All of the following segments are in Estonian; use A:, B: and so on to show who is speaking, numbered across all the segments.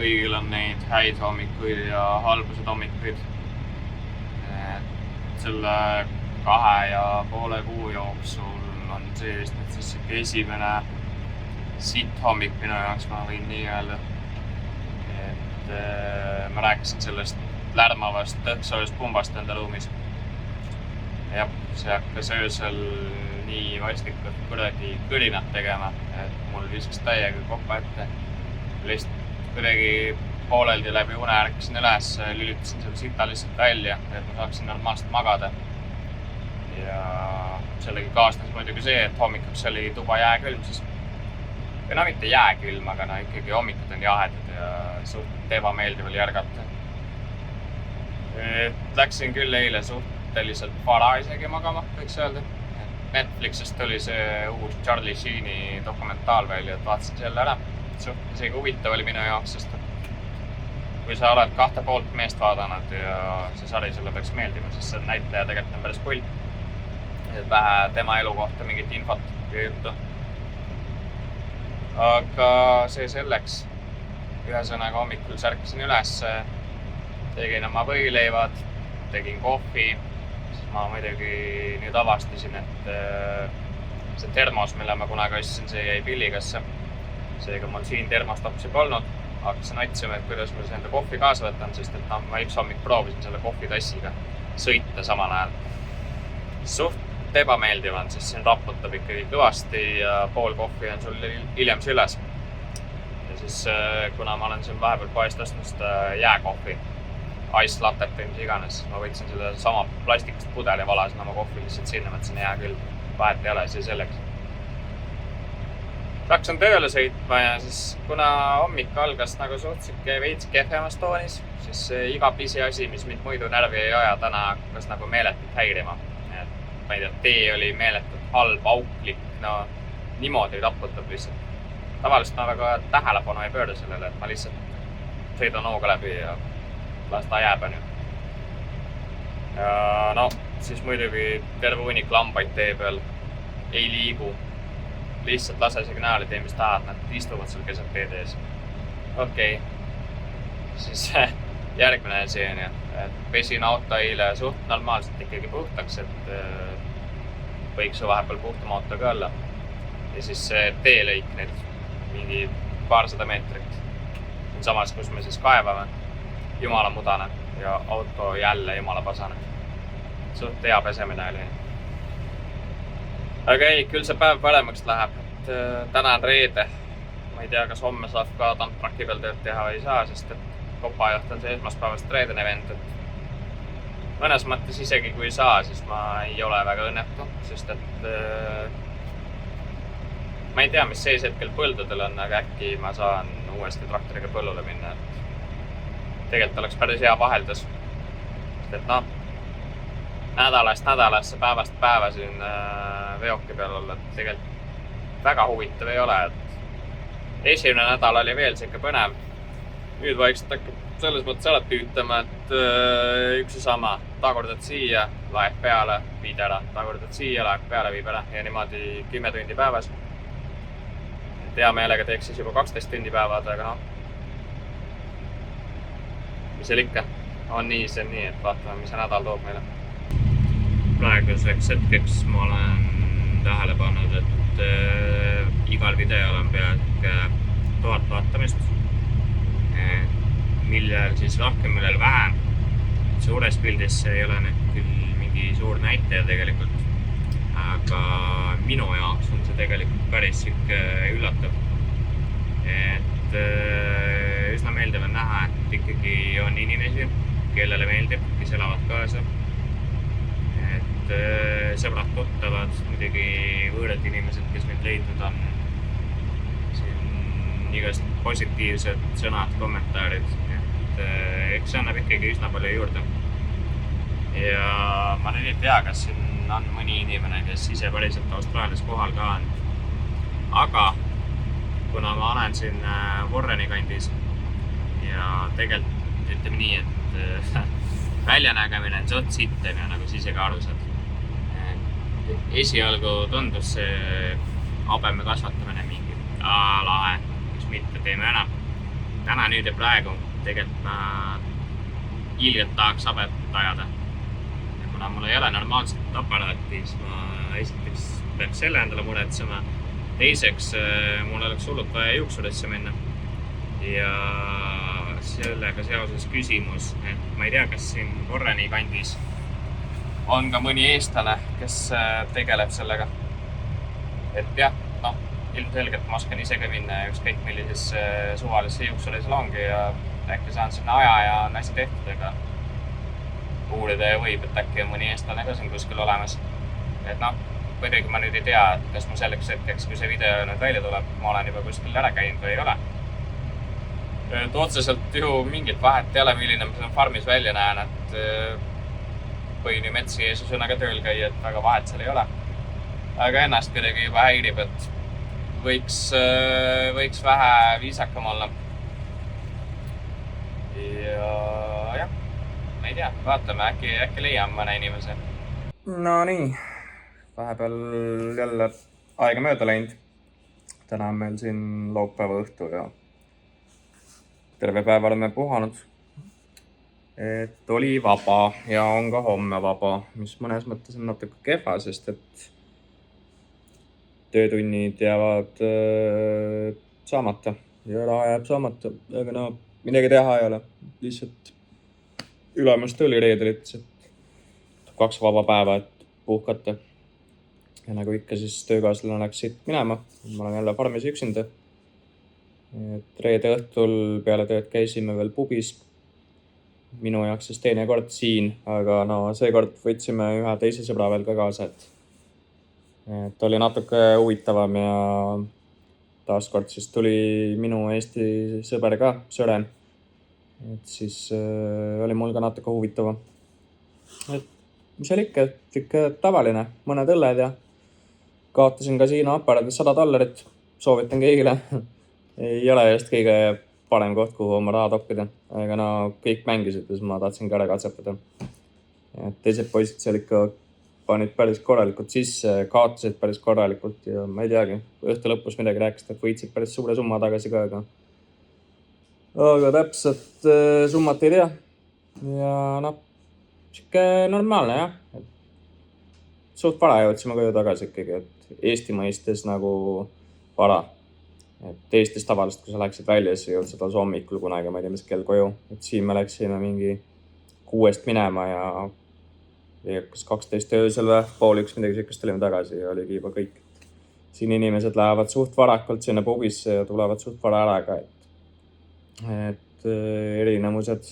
A: kõigil on neid häid hommikuid ja halbused hommikuid. Selle 2,5 kuu jooksul on see vist nüüd siis esimene sitt hommik minu jaoks, ma võin nii öelda. Ma rääkisin sellest lärmavast tõhksoojust pumbast enda ruumis. Jah, see hakkas öösel nii vastikult kuidagi kõrinat tegema, et mul viskas täiega koppa ette. Lihtsalt kuidagi pooleldi läbi une ärkasin üles, lülitasin selle sita lihtsalt välja, et ma saaksin normaalselt magada. Ja sellegi kaasnes muidugi see, et hommikuks oli tuba jääkülm siis. Või no mitte jääkülm, aga no ikkagi hommikud on jahedad ja suht ebameeldiv oli ärgata. Läksin küll eile suhteliselt vara isegi magama, võiks öelda. Netflixist oli see uus Charlie Sheeni dokumentaal välja, et vaatasin selle ära. Suht isegi huvitav oli minu jaoks, sest kui sa oled 2 poolt meest vaadanud ja see sari sulle peaks meeldima, siis see näitleja tegelikult on päris pull. Vähe tema elu kohta mingit infot ja juttu. Aga see selleks. Ühesõnaga hommikul särkasin üles, tegin oma võileivad, tegin kohvi. Ma muidugi nüüd avastasin, et see termos, mille ma kunagi ostsin, see jäi pilligasse. Seega mul siin termostopsi polnud. Hakkasin otsima, et kuidas ma enda kohvi kaasa võtan, sest et ma üks hommik proovisin selle kohvitassiga sõita samal ajal. Suht ebameeldiv on, sest siin raputab ikkagi kõvasti ja pool kohvi on sul hiljem süles. Ja siis, kuna ma olen siin vahepeal poest ostnud seda jääkohvi, ice lattet või mis iganes, siis ma võtsin selle sama plastikust pudeli, valasin oma kohvi lihtsalt sinna, mõtlesin hea küll, vahet ei ole, see selleks. Hakkasin tööle sõitma ja siis kuna hommik algas nagu suhteliselt veits kehvemas toonis, siis iga pisiasi, mis mind muidu närvi ei aja, täna hakkas nagu meeletult häirima. Ma ei tea, tee oli meeletult halb, auklik, no niimoodi raputab lihtsalt. Tavaliselt ma väga tähelepanu ei pöörda sellele, et ma lihtsalt sõidan hooga läbi ja las ta jääb on ju. Ja no, siis muidugi terve hunnik lambaid tee peal ei liigu. Lihtsalt lase signaali, tee mis tahad, nad istuvad sul keset teed ees. Okei. Siis järgmine asi on ju, et pesin auto eile suht normaalselt ikkagi puhtaks, et võiks ju vahepeal puhtam auto ka olla. Ja siis see teelõik nüüd mingi paarsada meetrit. Samas, kus me siis kaevame. Jumala mudane ja auto jälle jumala pasane. Suht hea pesemine oli. Aga ei, küll see päev paremaks läheb. Täna on reede. Ma ei tea, kas homme saab ka tantraki peal tööd teha või ei saa, sest et kopajuht on see esmaspäevast reedene vend. Mõnes mõttes isegi kui ei saa, siis ma ei ole väga õnnetu, sest et ma ei tea, mis sees hetkel põldudel on, aga äkki ma saan uuesti traktoriga põllule minna. Tegelikult oleks päris hea vaheldus. Sest et noh, nädalast nädalasse, päevast päeva siin veoki peal olla, et tegelikult väga huvitav ei ole. Esimene nädal oli veel siuke põnev. Nüüd vaikselt hakkab selles mõttes alati ütlema, et üks ja sama. Tagurdad siia, laed peale, viid ära. Tagurdad siia, laed peale, viib ära. Ja niimoodi 10 tundi päevas. Hea meelega teeks siis juba 12 tundi päevad, aga noh. Mis seal ikka? On nii, see on nii, et vaatame, mis see nädal toob meile. Praeguseks hetkeks ma olen tähele pannud, et igal videol on peaaegu 1000 vaatamist. Millel siis rohkem, millel vähem. Suures pildis see ei ole nüüd küll mingi suur näitaja tegelikult. Aga minu jaoks on see tegelikult päris üllatav. Et üsna meeldiv on näha, et ikkagi on inimesi, kellele meeldib, kes elavad kaasa. Et sõbrad tuttavad, muidugi võõrad inimesed, kes mind leidnud on. Siin igast positiivsed sõnad, kommentaarid. Et eks see annab ikkagi üsna palju juurde. Ja ma nüüd ei tea, kas siin on mõni inimene, kes ise päriselt Austraalias kohal ka on. Aga kuna ma olen siin Warreni kandis ja tegelikult ütleme nii, et väljanägemine on suht sitten ja nagu siis ega aru saad. Esialgu tundus see habeme kasvatamine mingi lahe, mis mitte teeme ära. täna nüüd ja praegu tegelikult ma ilgelt tahaks habet ajada. Ja kuna mul ei ole normaalset aparaati, siis ma esiteks peaks selle endale muretsema. Teiseks, mul oleks hullult vaja juuksurisse minna. Ja sellega seoses küsimus, et ma ei tea, kas siin Korreni kandis on ka mõni eestlane, kes tegeleb sellega. Et jah, ilmselgelt ma oskan ise ka minna ükskõik millisesse suvalisse juuksurissalongi ja äkki saan sinna aja ja on asi tehtud, ega uurida ja võib, et äkki on mõni eestlane ka siin kuskil olemas. Et kuidagi ma nüüd ei tea, et kas ma selleks hetkeks, kui see video nüüd välja tuleb, ma olen juba kuskil ära käinud või ei ole. Et otseselt ju mingit vahet ei ole, milline ma siin farmis välja näen, et põhine mets Jeesusena ka tööl käia, et väga vahet seal ei ole. Aga ennast kuidagi juba häirib, et võiks vähe viisakam olla. Ja jah, ma ei tea, vaatame, äkki leian mõne inimese. No nii, vahepeal jälle aega mööda läinud. Täna on meil siin laupäeva õhtu ja terve päev oleme puhanud. Et oli vaba ja on ka homme vaba, mis mõnes mõttes on natuke kehva, sest et töötunnid jäävad saamata ja raha jääb saamata, aga midagi teha ei ole. Lihtsalt ülemus tuli reedel ütles, et 2 vaba päeva, et puhkata. Ja nagu ikka, siis töökaaslane läks siit minema. Ma olen jälle farmis üksinda. Et reede õhtul peale tööd käisime veel pubis. Minu jaoks siis teine kord siin, aga seekord võtsime ühe teise sõbra veel ka kaasa, et oli natuke huvitavam ja taaskord siis tuli minu Eesti sõber ka, Sören. Et siis oli mul ka natuke huvitavam. Et mis oli ikka tavaline, mõned õlled ja kaotasin kasiino aparaadis $100. Soovitan kõigile. Ei ole just kõige parem koht, kuhu oma raha toppida. Aga kõik mängisid, siis ma tahtsin ka ära katsetada. Teised poisid seal ikka panid päris korralikult sisse, kaotasid päris korralikult ja ma ei teagi, õhtu lõpus midagi rääkisid, et võitsid päris suure summa tagasi ka, aga täpselt summat ei tea. Ja siuke normaalne jah. Suht vara jõudsime koju tagasi ikkagi, et Eesti mõistes nagu vara. Et Eestis tavaliselt, kui sa läksid välja, siis jõudsid alles hommikul kunagi, ma ei tea, mis kell koju. Et siin me läksime mingi 6 minema ja kas 12 öösel või pool 1 midagi siukest olime tagasi ja oligi juba kõik. Siin inimesed lähevad suht varakult sinna pubisse ja tulevad suht vara ära ka, et erinemused.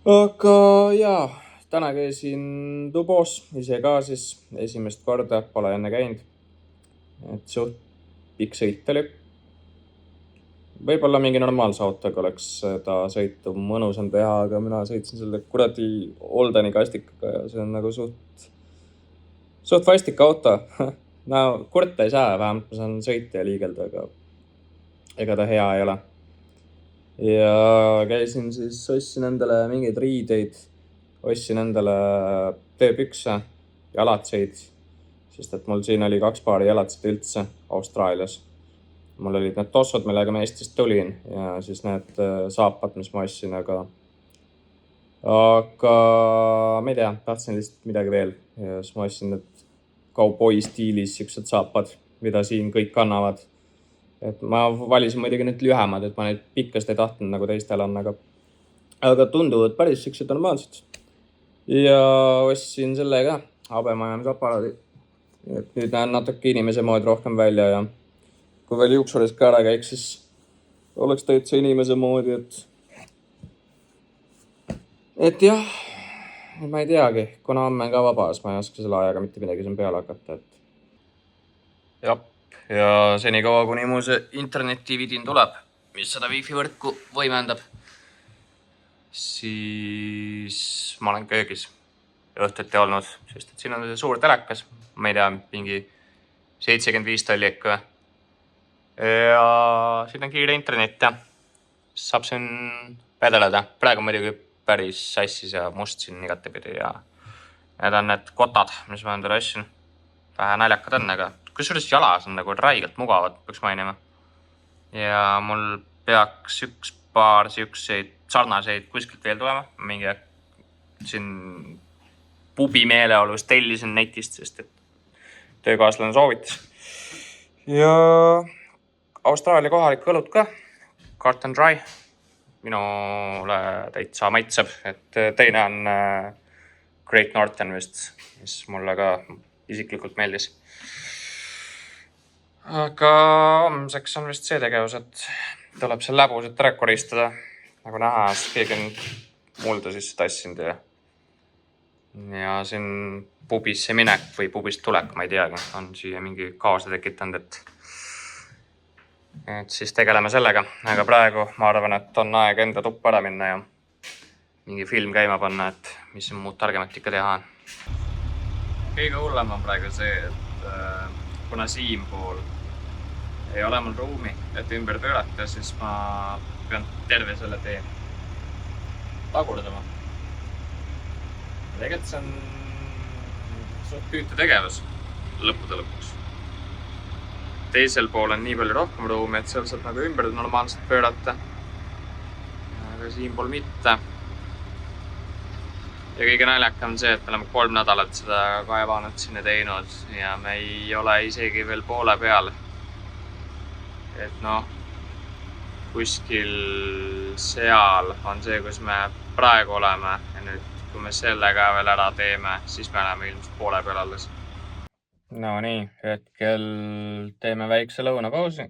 A: Aga jaa, täna käisin Tubos ise ka siis esimest korda, pole enne käinud. Et suht pikk sõit oli. Võib-olla mingi normaalse autoga oleks ta sõitu mõnusam teha, aga mina sõitsin selle kuradi Oldeni kastikaga ja see on nagu suht vastik auto. Kurta ei saa, vähemalt ma saan sõita ja liigelda, aga ega ta hea ei ole. Ja käisin siis, ostsin endale mingeid riideid, ostsin endale tööpükse, jalatseid, sest et mul siin oli 2 paari jalatseid üldse Austraalias. Mul olid need tossod, millega ma Eestist tulin ja siis need saapad, mis ma ostsin, aga ma ei tea, tahtsin lihtsalt midagi veel ja siis ma ostsin need kauboi stiilis siuksed saapad, mida siin kõik kannavad. Et ma valisin muidugi need lühemad, et ma neid pikkast ei tahtnud nagu teistel on, aga tunduvad päris siuksed normaalsed. Ja ostsin selle ka, habemajamisaparaadi. Et nüüd näen natuke inimese moodi rohkem välja ja kui veel juuksuris ka ära käiks, siis oleks täitsa inimese moodi, et jah, ma ei teagi, kuna homme on ka vaba, siis ma ei oska selle ajaga mitte midagi siin peale hakata, et ja senikaua, kuni muu see internetividin tuleb, mis seda wifi võrku võimendab, siis ma olen köögis õhtuti olnud, sest et siin on see suur telekas, ma ei tea, mingi 75 tollik või. Ja siin on kiire internet ja saab siin vedeleda. Praegu muidugi päris sassis ja must siin igatepidi ja need on need kotad, mis ma endale ostsin. Vähe naljakad on, aga kusjuures jalas on nagu räigelt mugavad, peaks mainima. Ja mul peaks üks paar siukseid sarnaseid kuskilt veel tulema. Mingi siin pubi meeleolus tellisin netist, sest et töökaaslane soovitas. Ja Austraalia kohalik õlut ka. Cart and Dry. Minule täitsa maitseb, et teine on Great Northern vist, mis mulle ka isiklikult meeldis. Aga homseks on vist see tegevus, et tuleb seal läbused ära koristada. Nagu näha, keegi on mulda sisse tassinud ja siin pubisse minek või pubist tulek, ma ei teagi, on siia mingi kaose tekitanud, et siis tegeleme sellega. Aga praegu ma arvan, et on aeg enda tuppa ära minna ja mingi film käima panna, et mis muud targemat ikka teha on. Kõige hullem on praegu see, et kuna siinpool ei ole mul ruumi, et ümber pöörata, siis ma pean terve selle tee tagurdama. Tegelikult see on suht tüütu tegevus lõppude lõpuks. Teisel pool on nii palju rohkem ruumi, et seal saab nagu ümber normaalselt pöörata. Aga siinpool mitte. Ja kõige naljakam on see, et me oleme 3 nädalat seda kaevanud sinna teinud ja me ei ole isegi veel poole peal. Et noh, kuskil seal on see, kus me praegu oleme ja nüüd, kui me selle ka veel ära teeme, siis me oleme ilmselt poole peal alles. No nii, hetkel teeme väikse lõunapausi.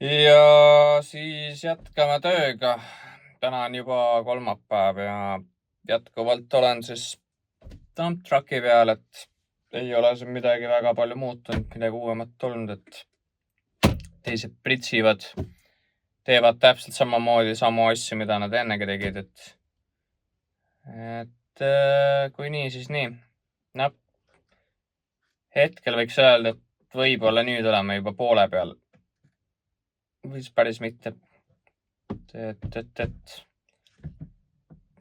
A: Ja siis jätkame tööga. Täna on juba kolmapäev ja jätkuvalt olen siis dump trucki peal, et ei ole siin midagi väga palju muutunud, midagi uuemat olnud, et teised pritsivad, teevad täpselt samamoodi samu asju, mida nad ennegi tegid, et kui nii, siis nii. No, hetkel võiks öelda, et võib-olla nüüd oleme juba poole peal. Või siis päris mitte.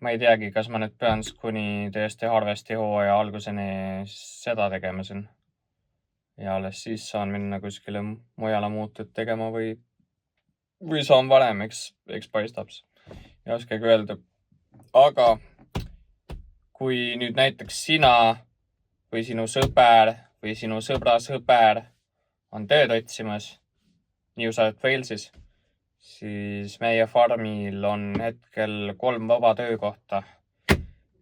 A: Ma ei teagi, kas ma nüüd pean kuni tõesti harvesti hooaja alguseni seda tegema siin. Ja alles siis saan minna kuskile mujale muutud tegema või saan varem, eks paistab. Ei oskagi öelda. Aga kui nüüd näiteks sina või sinu sõber või sinu sõbra sõber on tööd otsimas New South Walesis, siis meie farmil on hetkel 3 vaba töökohta.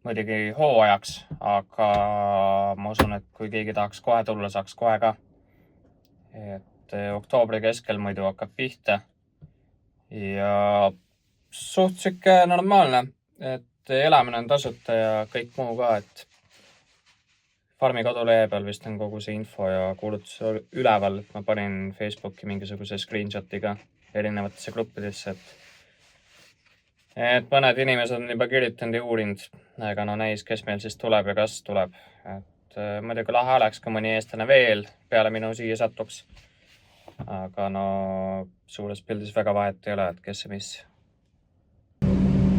A: Muidugi hooajaks, aga ma usun, et kui keegi tahaks kohe tulla, saaks kohe ka. Et oktoobri keskel muidu hakkab pihta. Ja suht siuke normaalne, et elamine on tasuta ja kõik muu ka, et farmi kodulehe peal vist on kogu see info ja kuulutus üleval. Ma panin Facebooki mingisuguse screenshoti ka erinevatesse gruppidesse, et mõned inimesed on juba kirjutanud ja uurinud, aga no näis, kes meil siis tuleb ja kas tuleb. Et muidugi lahe oleks, kui mõni eestlane veel peale minu siia satuks. Aga no suures pildis väga vahet ei ole, et kes see mis.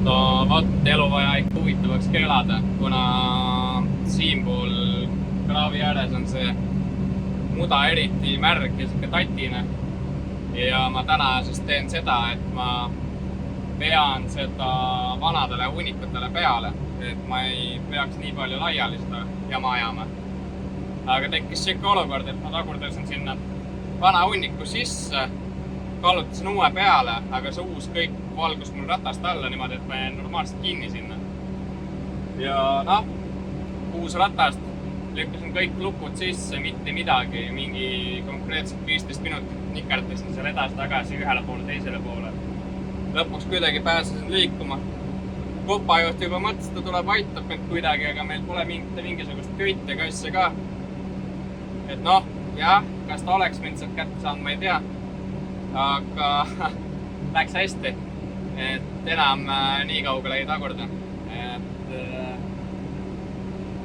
A: No vot, elu vaja ikka huvitavaks elada, kuna siinpool kraavi ääres on see muda eriti märg ja siuke tatine. Ja ma täna siis teen seda, et ma vean seda vanadele hunnikutele peale, et ma ei peaks nii palju laiali seda jama ajama. Aga tekkis siuke olukord, et ma tagurdasin sinna vana hunniku sisse, kallutasin uue peale, aga see uus kõik valgus mul ratast alla niimoodi, et ma jäin normaalselt kinni sinna. Ja noh, uus ratast lükkasin kõik lukud sisse, mitte midagi, mingi konkreetselt 15 minutit nikerdasin seal edasi-tagasi ühele poole, teisele poole. Lõpuks kuidagi pääsesin liikuma. Kopajuht juba mõtles, ta tuleb aitab mind kuidagi, aga meil pole mingisugust köite kasse ka. Et noh, jah, kas ta oleks mind sealt kätte saanud, ma ei tea. Aga läks hästi, et enam nii kaugele ei tagurda. Et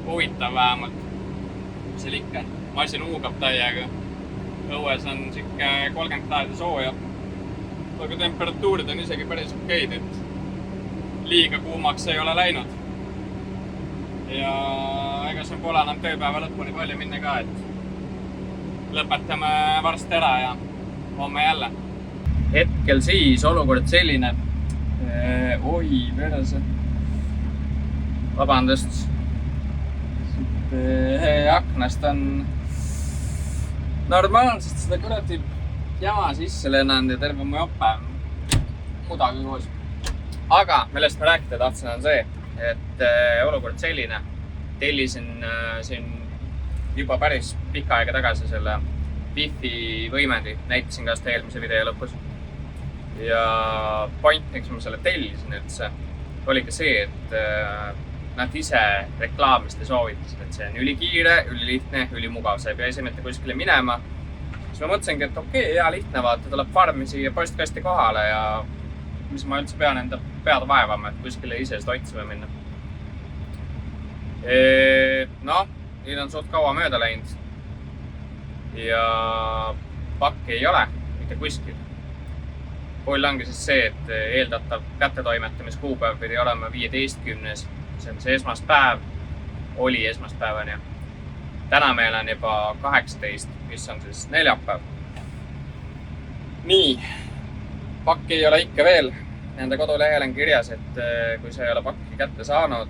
A: huvitav vähemalt, mis seal ikka. Masin huugab täiega. Õues on siuke 30 kraadi sooja. Aga temperatuurid on isegi päris okeid, et liiga kuumaks ei ole läinud. Ja ega see pole enam tööpäeva lõpuni palju minna ka, et lõpetame varsti ära ja homme jälle. hetkel siis olukord selline. Oi, perse. Vabandust. Aknast on normaalselt seda kuradi jama sisse lennanud ja terve mu jope mudaga koos. Aga millest ma rääkida tahtsin on see, et olukord selline. Tellisin siin juba päris pikka aega tagasi selle Wi-Fi võimendi. Näitasin ka seda eelmise video lõpus. Ja point, miks ma selle tellisin üldse, oli ka see, et nad ise reklaamist ja soovitasid, et see on ülikiire, ülilihtne, ülimugav. Sa ei pea ise mitte kuskile minema. Siis ma mõtlesingi, et okei, hea lihtne vaata, tuleb farmi siia postkasti kohale ja mis ma üldse pean enda pead vaevama, et kuskile ise seda otsima minna. Noh, nüüd on suht kaua mööda läinud ja pakki ei ole mitte kuskil. Pull ongi siis see, et eeldatav kättetoimetamiskuupäev pidi olema 15. See on see esmaspäev, oli esmaspäevani. Täna meil on juba 18, mis on siis neljapäev. Nii, pakki ei ole ikka veel. Nende kodulehel on kirjas, et kui sa ei ole pakki kätte saanud,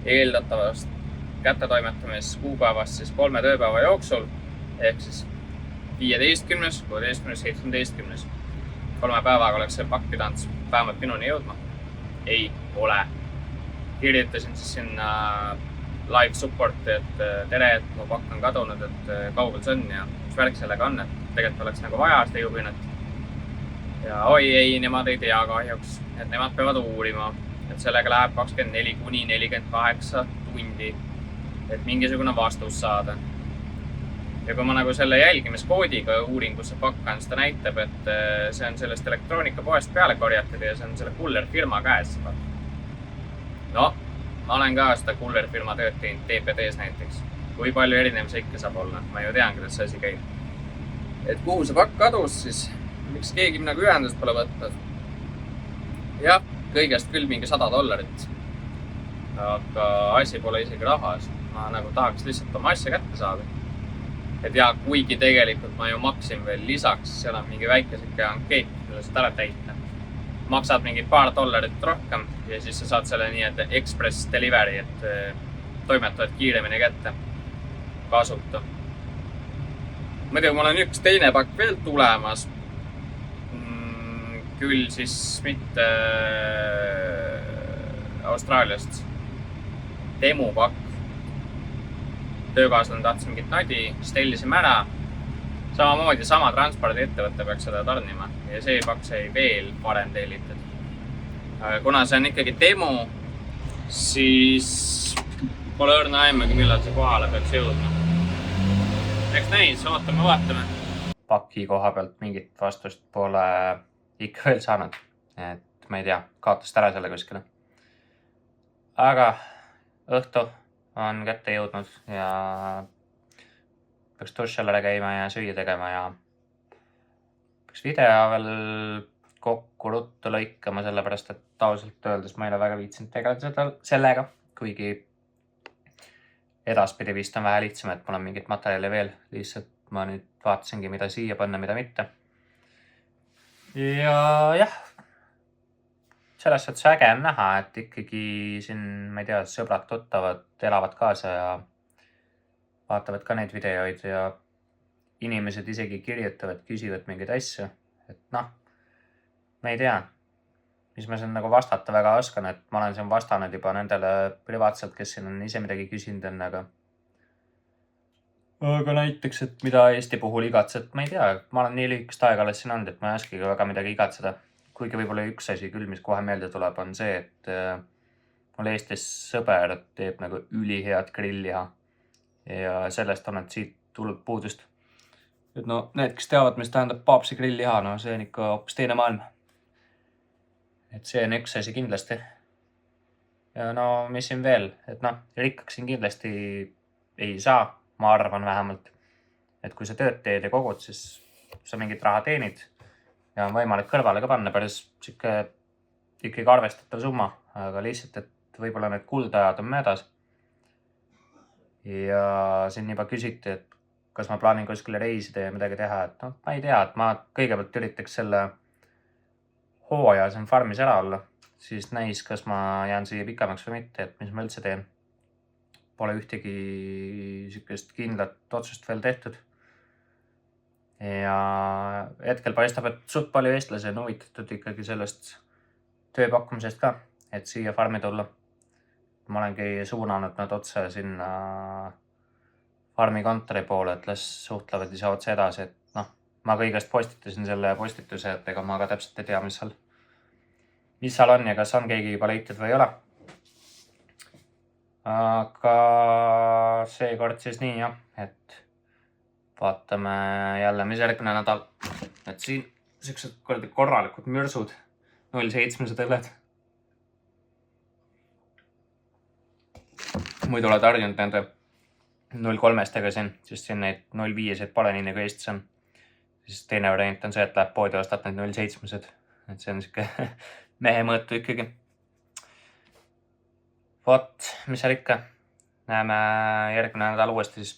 A: eeldatavast kättetoimetamiskuupäevast siis 3 tööpäeva jooksul, ehk siis 15., 16., 17. 3 päevaga oleks see pakk pidanud vähemalt minuni jõudma. Ei ole. Kirjutasin siis sinna live supporti, et tere, et mu pakk on kadunud, et kaugel see on ja mis värk sellega on, et tegelikult oleks nagu vaja seda jõupinnet. Ja oi ei, nemad ei tea kahjuks, et nemad peavad uurima, et sellega läheb 24–48 tundi, et mingisugune vastus saada. Ja kui ma nagu selle jälgimiskoodiga uuringusse pakkan, seda näitab, et see on sellest elektroonikapoest peale korjatud ja see on selle Kuller firma käes. No, ma olen ka seda Kuller firma tööd teinud TPD-s näiteks. Kui palju erinevusi ikka saab olla, ma ju tean, kuidas see asi käib. Et kuhu see pakk kadus, siis miks keegi nagu ühendust pole võtnud? Jah, kõigest küll mingi $100. Aga asi pole isegi rahas. Ma nagu tahaks lihtsalt oma asja kätte saada. Et ja kuigi tegelikult ma ju maksin veel lisaks, seal on mingi väike siuke ankeet, mille saad ära täita. Maksad mingi paar $2 rohkem ja siis sa saad selle nii, et express delivery, et toimetavad kiiremini kätte kasuta. Muidu mul on üks teine pakk veel tulemas. Küll siis mitte Austraaliast. Demupakk. Töökaaslane tahtis mingit nadi, siis tellisime ära. Samamoodi sama transpordiettevõte peaks seda tarnima ja see pakk sai veel varem tellitud. Kuna see on ikkagi demo, siis pole õrna aimagi, millal see kohale peaks jõudma. Eks näis, ootame, vaatame. Paki koha pealt mingit vastust pole ikka veel saanud, et ma ei tea, kaotast ära selle kuskile. Aga õhtu on kätte jõudnud ja peaks duššel ära käima ja süüa tegema ja peaks video veel kokku ruttu lõikama, sellepärast et ausalt öeldes ma ei ole väga viitsinud tegeleda sellega, kuigi edaspidi vist on vähe lihtsam, et mul on mingit materjali veel, lihtsalt ma nüüd vaatasingi, mida siia panna, mida mitte. Ja jah, selles suhtes äge on näha, et ikkagi siin, ma ei tea, sõbrad tuttavad elavad kaasa ja vaatavad ka neid videoid ja inimesed isegi kirjutavad, küsivad mingeid asju. Et noh, ma ei tea, mis ma siin nagu vastata väga oskan, et ma olen siin vastanud juba nendele privaatselt, kes siin on ise midagi küsinud enne, aga näiteks, et mida Eesti puhul igatsed, ma ei tea, ma olen nii lühikest aega alles siin olnud, et ma ei oskagi väga midagi igatseda. Kuigi võib-olla üks asi küll, mis kohe meelde tuleb, on see, et mul Eestis sõber teeb nagu ülihead grillliha ja sellest on nüüd siit tulnud puudust. Et no need, kes teavad, mis tähendab Paapsi grillliha, no see on ikka hoopis teine maailm. Et see on üks asi kindlasti. Ja no mis siin veel, et noh, rikkaks siin kindlasti ei saa, ma arvan vähemalt. Et kui sa tööd teed ja kogud, siis sa mingit raha teenid ja on võimalik kõrvale ka panna päris siuke ikkagi arvestatav summa, aga lihtsalt, et võib-olla need kuldajad on möödas. Ja siin juba küsiti, et kas ma plaanin kuskile reisida ja midagi teha, et noh, ma ei tea, et ma kõigepealt üritaks selle
B: hooaja siin farmis ära olla, siis näis, kas ma jään siia pikemaks või mitte, et mis ma üldse teen. Pole ühtegi sükest kindlat otsust veel tehtud. Ja hetkel paistab, et suht palju eestlasi on huvitatud ikkagi sellest tööpakkumisest ka, et siia farmi tulla. Ma olengi suunanud nad otse sinna farmi kontori poole, et las suhtlevad ise otse edasi, et ma kõigest postitasin selle postituse, et ega ma ka täpselt ei tea, mis seal on ja kas on keegi juba leitud või ei ole. Aga seekord siis nii jah, et vaatame jälle, mis järgmine nädal. Et siin sellised korralikud mürsud, 0,7 õlled. Muidu oled harjunud nende 0,3-stega siin, sest siin neid 0,5-seid pole nii nagu Eestis on. Siis teine variant on see, et läheb poodi ja ostad need 0,7-sed. Et see on siuke mehe mõõtu ikkagi. Vot, mis seal ikka. Näeme järgmine nädal uuesti siis.